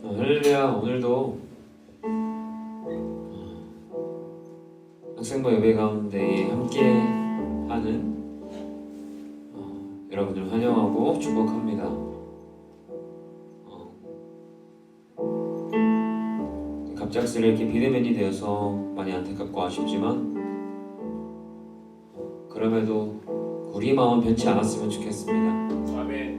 할렐루야. 오늘도 학생부 예배 가운데 함께 하는 여러분들 환영하고 축복합니다. 갑작스레 이렇게 비대면이 되어서 많이 안타깝고 아쉽지만 그럼에도 우리 마음 변치 않았으면 좋겠습니다. 아멘.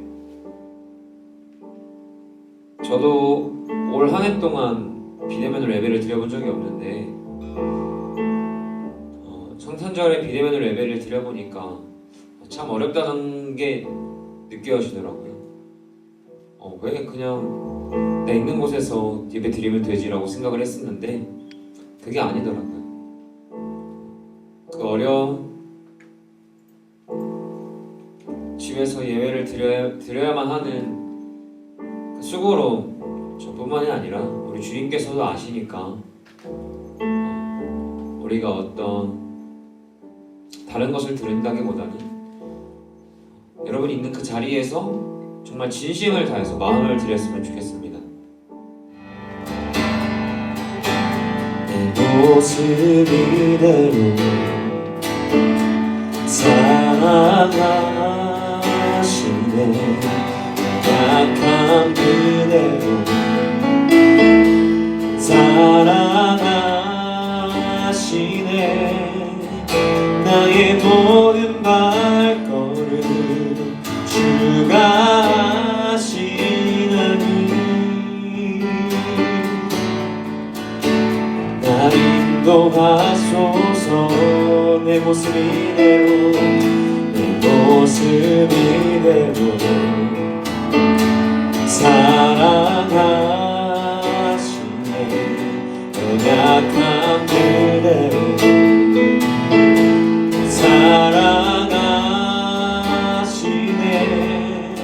저도 올 한 해 동안 비대면으로 예배를 드려본 적이 없는데 성탄절에 비대면으로 예배를 드려보니까 참 어렵다는 게 느껴지더라고요. 왜 그냥 내 있는 곳에서 예배 드리면 되지라고 생각을 했었는데 그게 아니더라고요. 그 어려운 집에서 예배를 드려야만 하는 그 수고로 저뿐만이 아니라 우리 주님께서도 아시니까 우리가 어떤 다른 것을 들은다기보다는 여러분이 있는 그 자리에서 정말 진심을 다해서 마음을 드렸으면 좋겠습니다. 내 모습 이대로 사랑하시네. 약한 그대로 사랑하시네. 나의 모든 발걸음 주가 아시나니 날 인도하소서. 내 모습 이대로 내 모습 이대로 사랑하시네. 연약한 그대로 사랑하시네.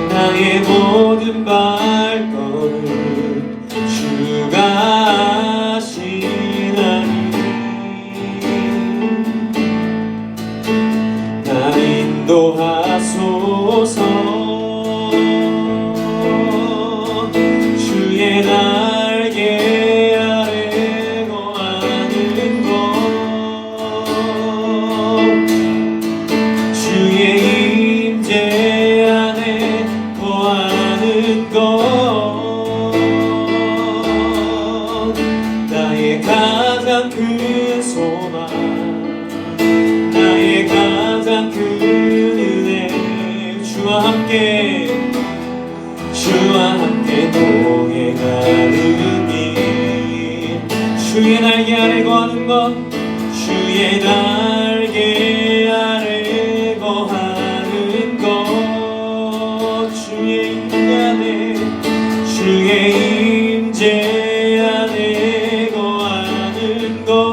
나의 모든 발걸음 주가 아시나니 날 인도하소서. 주의 날개 아래 거하는 것 주의 임재 안에 거하는 것 나의 가장 큰 소망 나의 가장 큰 은혜 주와 함께 동행하는 길 주의 날개 아래 거하는 것 주의 날개 아래 거하는 것 주의 임재 안에 거하는 것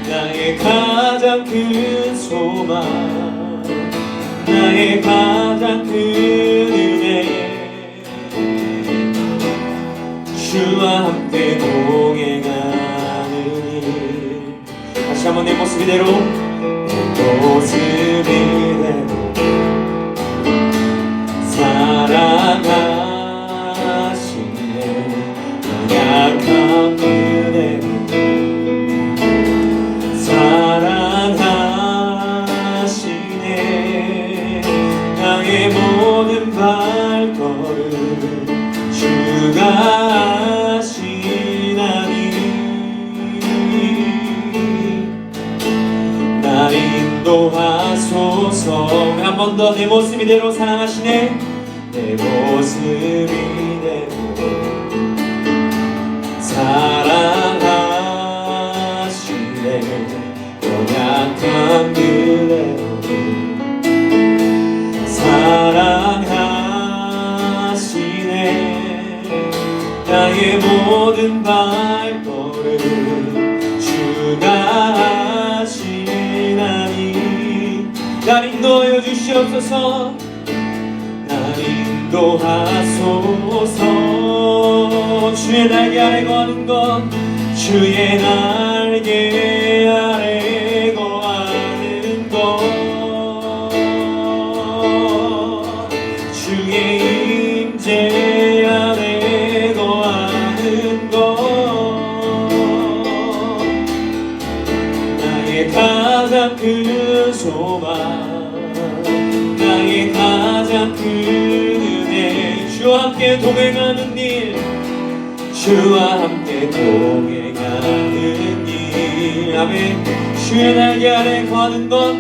나의 가장 큰 소망 나의 가장 큰 은혜 주와 함께 동행하는 일 다시 한번 내 모습 이대로 내 모습 이대로 사랑하시네. 약한 그대로 사랑하시네. 나의 모든 발걸음 주가 아시나니 날 인도하소서. 한 번 더 내 모습 이대로 사랑하시네. 내 모습 이대로 사랑하시네. 연약한 그대로 사랑하시네. 나의 모든 발걸음 주가 아시나니 날 인도하여 주시옵소서. 날 인도하소서. 주의 날개 아래 거하는 것 주의 날개 아래 거하는 것 주의 큰 소망 나의 가장 큰 은혜 주와 함께 동행하는 일 주와 함께 동행하는 일 아멘 주의 날개 아래 거하는 것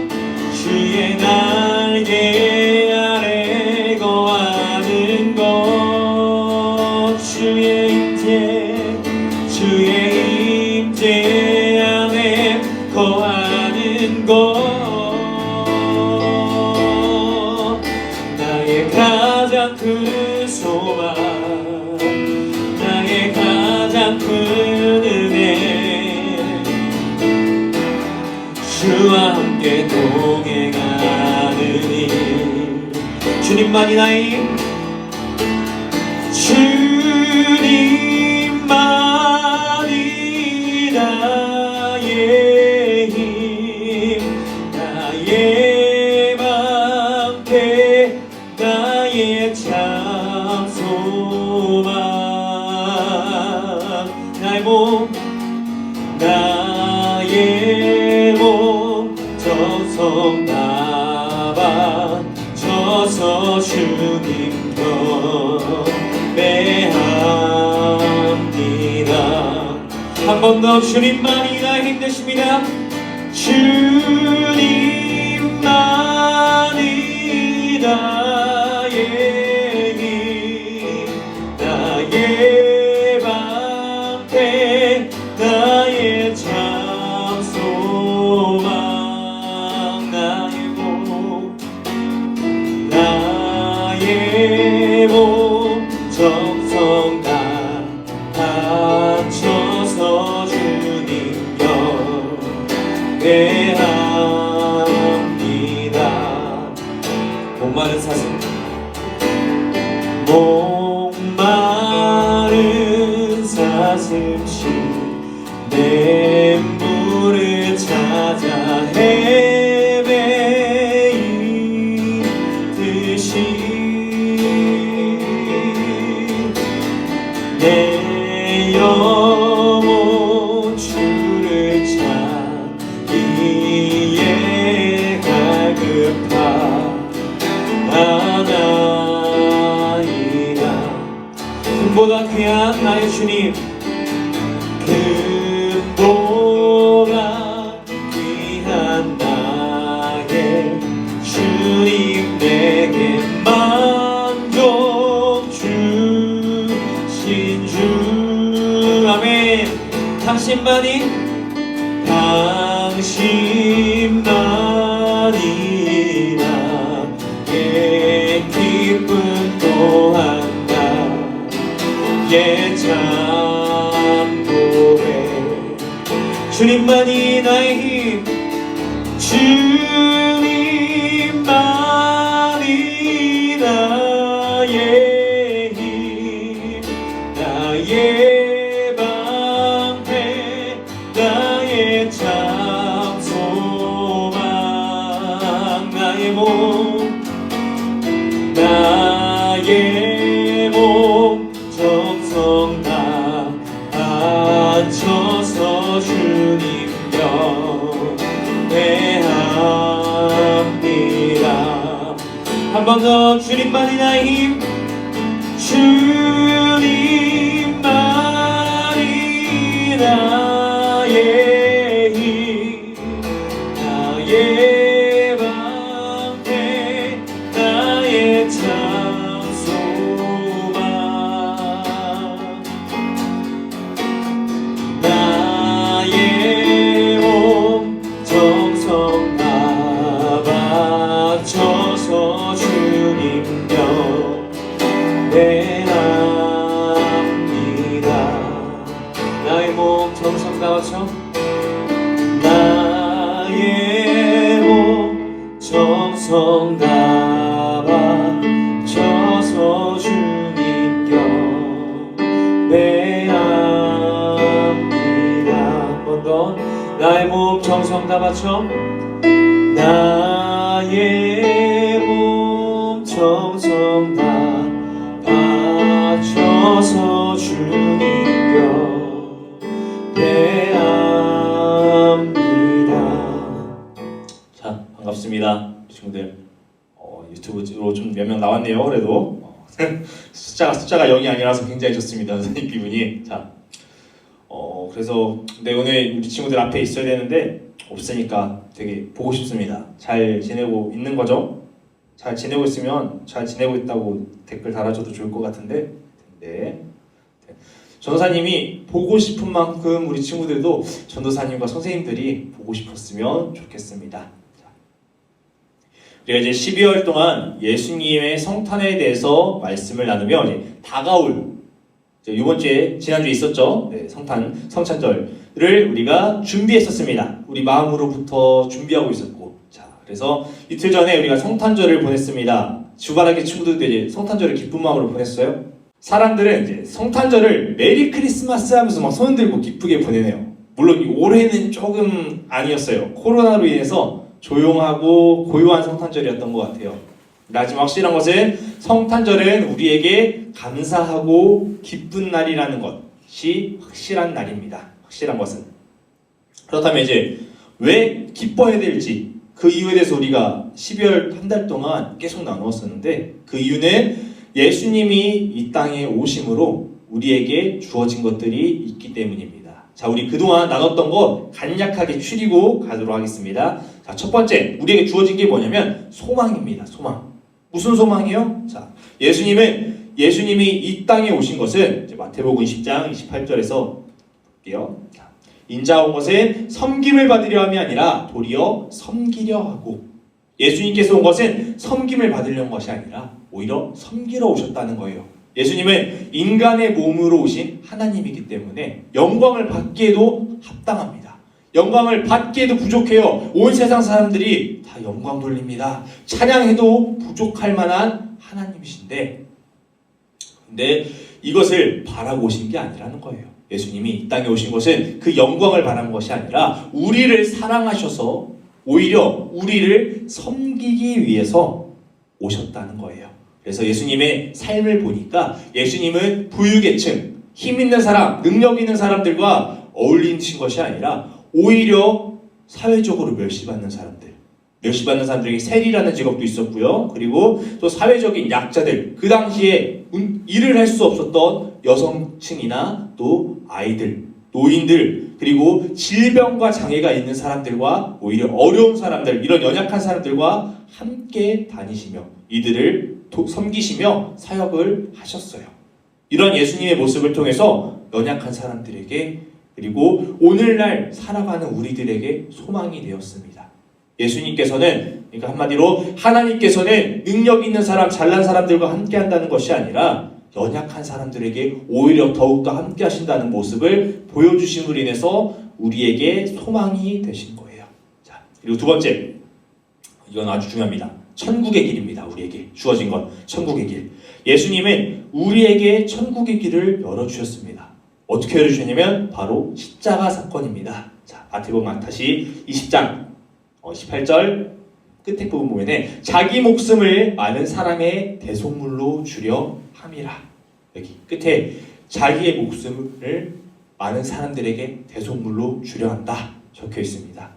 주의 날개 아래 거하는 것 주의 임재 안에 거하는 것 나의 가장 큰 소망 나의 가장 큰 은혜 주와 함께 동행하는 일 주님만이 나의 힘 주님만이 나의 힘 나의 방패 나의 참 소망 나의 몸 정성 나바 저서 주님 경배합니다 한 번 더 주님만이 나의 힘 되십니다 주님만이 나의 힘 나의 방패 나의 참 소망 나의 몸 정성 다 바쳐서 주님 경배합니다 목마른 사슴 목마른 사슴씨 내 물을 찾아 헤매이듯이 내 영혼 주를 찾기에 갈급하나이다 금보다 귀한 나의 주님 금보다 귀한 나의 주님 내게 만족 주신 주 아멘 당신만이 나의 기쁨 또한 나의 참 고백 주님만이 나의 힘 주님만이 나의 힘 나의 방패 나의 참 소망 나의 몸 정성 다 바쳐서 주님 경배합니다 한 번 더 주님만이 나의 힘 주님만이 나의 힘 나의 방패 나의 참 소망 나의 몸 정성 다 바쳐서 주님 경배합니다 나의 몸 정성 다 바쳐 나의 몸 정성 다 바쳐서 주님 경배합니다 한 번 더 나의 몸 정성 다 바쳐 나의 몸 정성 다 바쳐서 주님 경배합니다 자, 반갑습니다. 친구들. 유튜브로 좀 몇 명 나왔네요. 그래도 숫자가 0이 아니라서 굉장히 좋습니다. 선생님 기분이. 자, 그래서 오늘 우리 친구들 앞에 있어야 되는데 없으니까 되게 보고 싶습니다. 잘 지내고 있는 거죠? 잘 지내고 있으면 잘 지내고 있다고 댓글 달아줘도 좋을 것 같은데. 네. 전도사님이 보고 싶은 만큼 우리 친구들도 전도사님과 선생님들이 보고 싶었으면 좋겠습니다. 우리가 이제 12월 동안 예수님의 성탄에 대해서 말씀을 나누며 이제 다가올 이번 주에 지난주에 있었죠. 네, 성찬절을 우리가 준비했었습니다. 우리 마음으로부터 준비하고 있었고, 자 그래서 이틀 전에 우리가 성탄절을 보냈습니다. 주바라기 친구들도 이제 성탄절을 기쁜 마음으로 보냈어요. 사람들은 이제 성탄절을 메리 크리스마스 하면서 막 손 들고 기쁘게 보내네요. 물론 올해는 조금 아니었어요. 코로나로 인해서 조용하고 고요한 성탄절이었던 것 같아요. 하지만 확실한 것은 성탄절은 우리에게 감사하고 기쁜 날이라는 것이 확실한 날입니다. 확실한 것은. 그렇다면 이제 왜 기뻐해야 될지 그 이유에 대해서 우리가 12월 한 달 동안 계속 나누었었는데 그 이유는 예수님이 이 땅에 오심으로 우리에게 주어진 것들이 있기 때문입니다. 자, 우리 그동안 나눴던 거 간략하게 추리고 가도록 하겠습니다. 자, 첫 번째, 우리에게 주어진 게 뭐냐면 소망입니다. 소망. 무슨 소망이요? 자, 예수님이 이 땅에 오신 것은 마태복음 10장 28절에서 볼게요. 자, 인자 온 것은 섬김을 받으려 함이 아니라 도리어 섬기려 하고 예수님께서 온 것은 섬김을 받으려는 것이 아니라 오히려 섬기러 오셨다는 거예요. 예수님은 인간의 몸으로 오신 하나님이기 때문에 영광을 받기에도 합당합니다. 영광을 받기에도 부족해요. 온 세상 사람들이 다 영광 돌립니다. 찬양해도 부족할 만한 하나님이신데 근데 이것을 바라고 오신 게 아니라는 거예요. 예수님이 이 땅에 오신 것은 그 영광을 바라는 것이 아니라 우리를 사랑하셔서 오히려 우리를 섬기기 위해서 오셨다는 거예요. 그래서 예수님의 삶을 보니까 예수님은 부유계층, 힘 있는 사람, 능력 있는 사람들과 어울리신 것이 아니라 오히려 사회적으로 멸시받는 사람들에게 세리라는 직업도 있었고요. 그리고 또 사회적인 약자들, 그 당시에 일을 할 수 없었던 여성층이나 또 아이들, 노인들, 그리고 질병과 장애가 있는 사람들과 오히려 어려운 사람들, 이런 연약한 사람들과 함께 다니시며 이들을 섬기시며 사역을 하셨어요. 이런 예수님의 모습을 통해서 연약한 사람들에게 그리고 오늘날 살아가는 우리들에게 소망이 되었습니다. 예수님께서는 그러니까 한마디로 하나님께서는 능력 있는 사람, 잘난 사람들과 함께 한다는 것이 아니라 연약한 사람들에게 오히려 더욱더 함께 하신다는 모습을 보여주심으로 인해서 우리에게 소망이 되신 거예요. 자, 그리고 두 번째, 이건 아주 중요합니다. 천국의 길입니다. 우리에게 주어진 것, 천국의 길. 예수님은 우리에게 천국의 길을 열어주셨습니다. 어떻게 열어주셨냐면 바로 십자가 사건입니다. 자, 마태복음 다시 20장 18절 끝에 부분 보면 자기 목숨을 많은 사람의 대속물로 주려 함이라. 여기 끝에 자기의 목숨을 많은 사람들에게 대속물로 주려 한다 적혀 있습니다.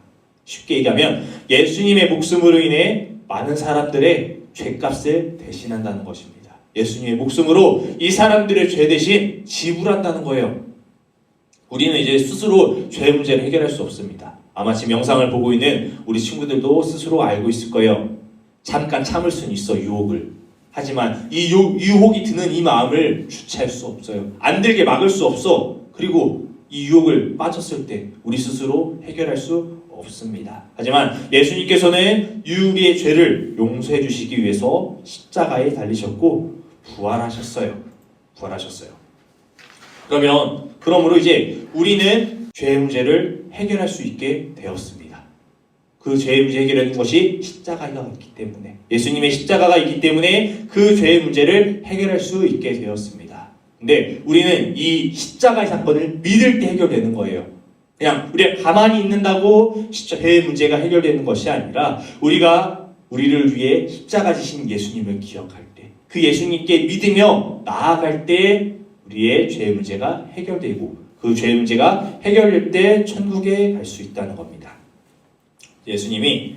쉽게 얘기하면 예수님의 목숨으로 인해 많은 사람들의 죄값을 대신한다는 것입니다. 예수님의 목숨으로 이 사람들의 죄 대신 지불한다는 거예요. 우리는 이제 스스로 죄 문제를 해결할 수 없습니다. 아마 지금 영상을 보고 있는 우리 친구들도 스스로 알고 있을 거예요. 잠깐 참을 수는 있어, 유혹을. 하지만 이 유혹이 드는 이 마음을 주체할 수 없어요. 안 들게 막을 수 없어. 그리고 이 유혹을 빠졌을 때 우리 스스로 해결할 수 없습니다. 하지만 예수님께서는 우리의 죄를 용서해 주시기 위해서 십자가에 달리셨고 부활하셨어요. 그러므로 이제 우리는 죄의 문제를 해결할 수 있게 되었습니다. 그 죄의 문제 해결하는 것이 십자가가 있기 때문에, 예수님의 십자가가 있기 때문에 그 죄의 문제를 해결할 수 있게 되었습니다. 근데 우리는 이 십자가의 사건을 믿을 때 해결되는 거예요. 그냥 우리가 가만히 있는다고 죄의 문제가 해결되는 것이 아니라 우리가 우리를 위해 십자가 지신 예수님을 기억할 때, 그 예수님께 믿으며 나아갈 때 우리의 죄의 문제가 해결되고 그 죄의 문제가 해결될 때 천국에 갈 수 있다는 겁니다. 예수님이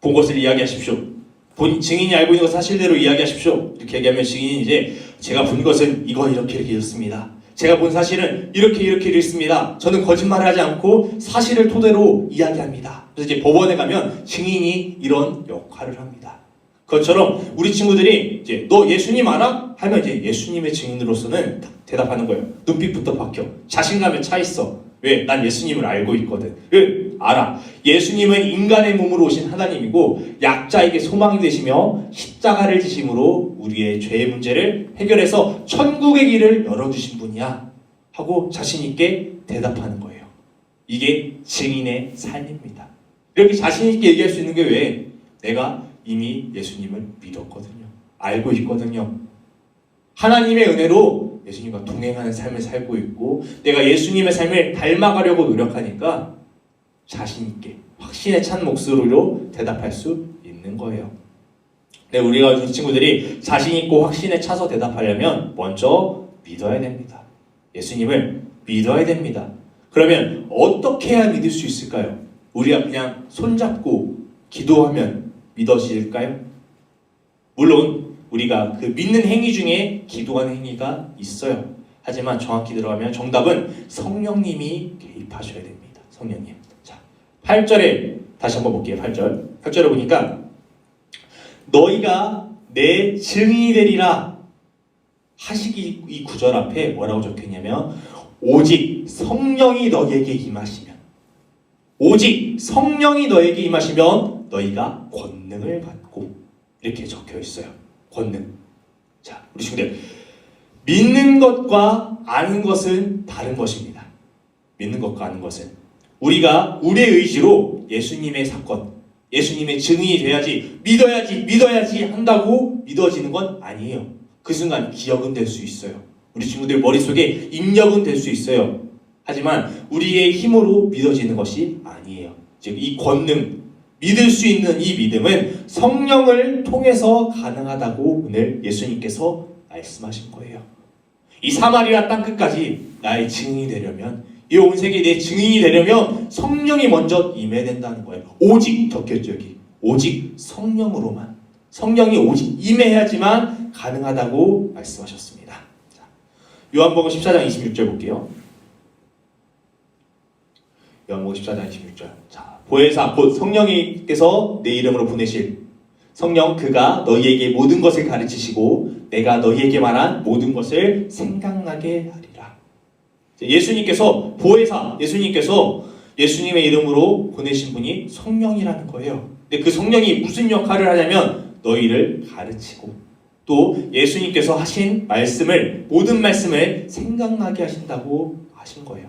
본 것을 이야기하십시오. 증인이 알고 있는 것 사실대로 이야기하십시오. 이렇게 얘기하면 증인이 이제 제가 본 것은 이렇게 이렇습니다. 제가 본 사실은 이렇게 이렇습니다. 저는 거짓말을 하지 않고 사실을 토대로 이야기합니다. 그래서 이제 법원에 가면 증인이 이런 역할을 합니다. 그것처럼 우리 친구들이 이제 너 예수님 알아? 하면 이제 예수님의 증인으로서는 대답하는 거예요. 눈빛부터 박혀. 자신감에 차 있어. 왜? 난 예수님을 알고 있거든. 왜? 알아. 예수님은 인간의 몸으로 오신 하나님이고 약자에게 소망이 되시며 십자가를 지심으로 우리의 죄의 문제를 해결해서 천국의 길을 열어주신 분이야 하고 자신 있게 대답하는 거예요. 이게 증인의 삶입니다. 이렇게 자신 있게 얘기할 수 있는 게 왜? 내가 이미 예수님을 믿었거든요. 알고 있거든요. 하나님의 은혜로 예수님과 동행하는 삶을 살고 있고 내가 예수님의 삶을 닮아가려고 노력하니까 자신 있게 확신에 찬 목소리로 대답할 수 있는 거예요. 네, 우리가 우리 친구들이 자신 있고 확신에 차서 대답하려면 먼저 믿어야 됩니다. 예수님을 믿어야 됩니다. 그러면 어떻게 해야 믿을 수 있을까요? 우리가 그냥 손잡고 기도하면 믿어질까요? 물론 우리가 그 믿는 행위 중에 기도하는 행위가 있어요. 하지만 정확히 들어가면 정답은 성령님이 개입하셔야 됩니다. 성령님. 자, 8절에 다시 한번 볼게요. 8절에 보니까 너희가 내 증인이 되리라 하시기 이 구절 앞에 뭐라고 적혀있냐면 오직 성령이 너희에게 임하시면 오직 성령이 너희에게 임하시면 너희가 권능을 받고 이렇게 적혀있어요. 권능. 자, 우리 친구들 믿는 것과 아는 것은 다른 것입니다. 믿는 것과 아는 것은 우리가 우리의 의지로 예수님의 사건, 예수님의 증인이 돼야지 믿어야지 한다고 믿어지는 건 아니에요. 그 순간 기억은 될 수 있어요. 우리 친구들 머릿속에 입력은 될 수 있어요. 하지만 우리의 힘으로 믿어지는 것이 아니에요. 즉 이 권능, 믿을 수 있는 이 믿음은 성령을 통해서 가능하다고 오늘 예수님께서 말씀하신 거예요. 이 사마리아 땅끝까지 나의 증인이 되려면 이 온 세계에 내 증인이 되려면 성령이 먼저 임해야 된다는 거예요. 오직 적혔죠 여기. 오직 성령으로만. 성령이 오직 임해야지만 가능하다고 말씀하셨습니다. 자, 요한복음 14장 26절 볼게요. 요한복음 14장 26절. 자, 보혜사 곧 성령님께서 내 이름으로 보내실 성령 그가 너희에게 모든 것을 가르치시고 내가 너희에게 말한 모든 것을 생각나게 하리라. 예수님께서 보혜사, 예수님께서 예수님의 이름으로 보내신 분이 성령이라는 거예요. 근데 그 성령이 무슨 역할을 하냐면 너희를 가르치고 또 예수님께서 하신 말씀을 모든 말씀을 생각나게 하신다고 하신 거예요.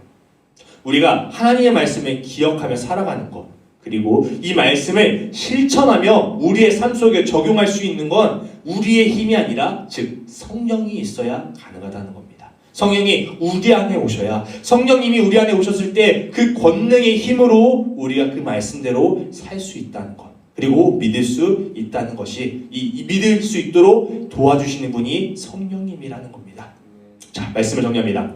우리가 하나님의 말씀을 기억하며 살아가는 것 그리고 이 말씀을 실천하며 우리의 삶 속에 적용할 수 있는 건 우리의 힘이 아니라 즉 성령이 있어야 가능하다는 겁니다. 성령이 우리 안에 오셔야 성령님이 우리 안에 오셨을 때 그 권능의 힘으로 우리가 그 말씀대로 살 수 있다는 것 그리고 믿을 수 있다는 것이 이 믿을 수 있도록 도와주시는 분이 성령님이라는 겁니다. 자, 말씀을 정리합니다.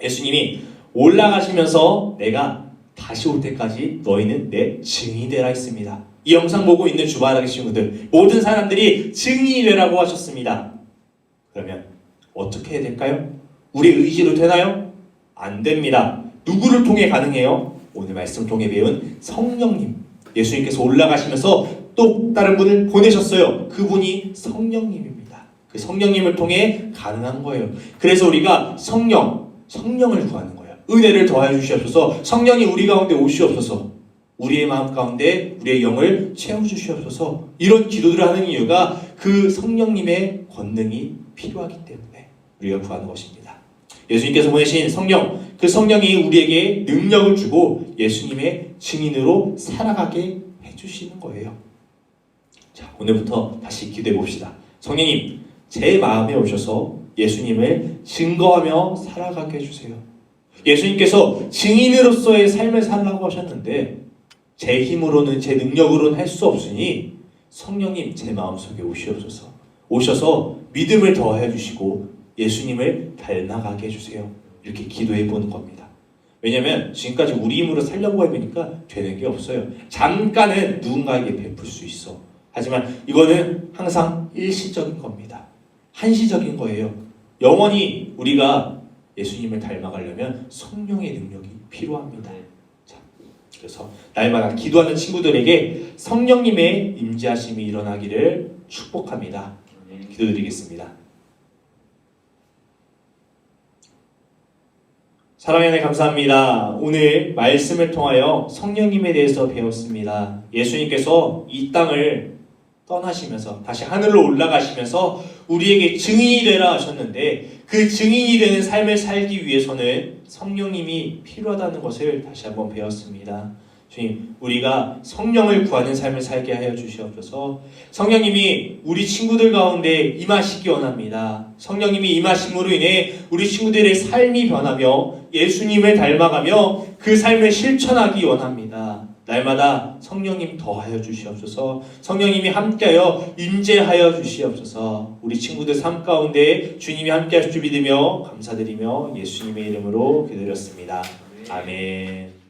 예수님이 올라가시면서 내가 다시 올 때까지 너희는 내 증인이 되라 했습니다. 이 영상 보고 있는 주바라기 친구들 모든 사람들이 증인이 되라고 하셨습니다. 그러면 어떻게 해야 될까요? 우리 의지로 되나요? 안 됩니다. 누구를 통해 가능해요? 오늘 말씀 통해 배운 성령님. 예수님께서 올라가시면서 또 다른 분을 보내셨어요. 그분이 성령님입니다. 그 성령님을 통해 가능한 거예요. 그래서 우리가 성령을 구하는 거예요. 은혜를 더하여 주시옵소서. 성령이 우리 가운데 오시옵소서. 우리의 마음 가운데 우리의 영을 채워주시옵소서. 이런 기도들을 하는 이유가 그 성령님의 권능이 필요하기 때문에 우리가 구하는 것입니다. 예수님께서 보내신 성령, 그 성령이 우리에게 능력을 주고 예수님의 증인으로 살아가게 해주시는 거예요. 자, 오늘부터 다시 기도해 봅시다. 성령님, 제 마음에 오셔서 예수님을 증거하며 살아가게 해주세요. 예수님께서 증인으로서의 삶을 살라고 하셨는데 제 힘으로는 제 능력으로는 할 수 없으니 성령님 제 마음속에 오시옵소서. 오셔서 믿음을 더하여 주시고 예수님을 닮아가게 해주세요. 이렇게 기도해 보는 겁니다. 왜냐면 지금까지 우리 힘으로 살려고 해보니까 되는 게 없어요. 잠깐은 누군가에게 베풀 수 있어. 하지만 이거는 항상 일시적인 겁니다. 한시적인 거예요. 영원히 우리가 예수님을 닮아가려면 성령의 능력이 필요합니다. 자, 그래서 날마다 기도하는 친구들에게 성령님의 임재하심이 일어나기를 축복합니다. 기도드리겠습니다. 사랑의 하나님 감사합니다. 오늘 말씀을 통하여 성령님에 대해서 배웠습니다. 예수님께서 이 땅을 떠나시면서 다시 하늘로 올라가시면서 우리에게 증인이 되라 하셨는데 그 증인이 되는 삶을 살기 위해서는 성령님이 필요하다는 것을 다시 한번 배웠습니다. 주님, 우리가 성령을 구하는 삶을 살게 하여 주시옵소서. 성령님이 우리 친구들 가운데 임하시기 원합니다. 성령님이 임하심으로 인해 우리 친구들의 삶이 변하며 예수님을 닮아가며 그 삶을 실천하기 원합니다. 날마다 성령님 더하여 주시옵소서. 성령님이 함께하여 임재하여 주시옵소서. 우리 친구들 삶 가운데 주님이 함께하실 줄 믿으며 감사드리며 예수님의 이름으로 기도드렸습니다. 아멘.